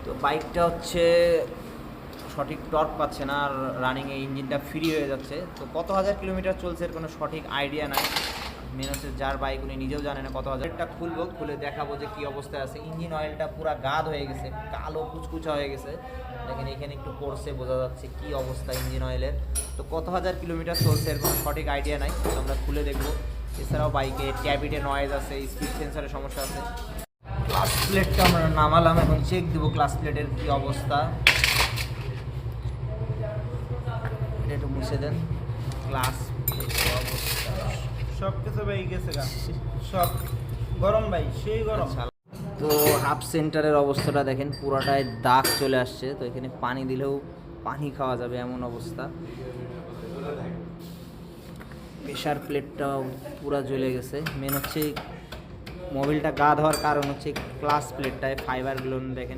তো বাইকটা হচ্ছে সঠিক টর্ক পাচ্ছে না, আর রানিংয়ে ইঞ্জিনটা ফ্রি হয়ে যাচ্ছে। তো কত হাজার কিলোমিটার চলছে এর কোনো সঠিক আইডিয়া নাই। মেন হচ্ছে যার বাইক উনি নিজেও জানে না কত হাজারটা। খুলবো, খুলে দেখাবো যে কী অবস্থায় আছে। ইঞ্জিন অয়েলটা পুরো গাদ হয়ে গেছে, কালো কুচকুচা হয়ে গেছে। দেখেন এখানে একটু পড়ছে, বোঝা যাচ্ছে কী অবস্থা ইঞ্জিন অয়েলের। তো কত হাজার কিলোমিটার চলছে এর কোনো সঠিক আইডিয়া নাই, তো আমরা খুলে দেখবো। এছাড়াও বাইকে ক্যাবিটে নয়েজ আছে, স্পিড সেন্সারের সমস্যা আছে। ক্লাস প্লেটটা আমরা নামালাম, এখন চেক দেবো ক্লাস প্লেটের কী অবস্থা। এটা একটু মুছে দেন। ক্লাস প্লেটের অবস্থা সব কিছু ভাই গেছে গা, সব গরম ভাই, সেই গরম। তো হাফ সেন্টারের অবস্থাটা দেখেন, পুরাটায় দাগ চলে আসছে। তো এখানে পানি দিলেও পানি খাওয়া যাবে এমন অবস্থা। প্রেশার প্লেটটাও পুরা জ্বলে গেছে। মেন হচ্ছে মোবিলটা গা ধোয়ার কারণ হচ্ছে ক্লাস প্লেটটায় ফাইবারগুলো দেখেন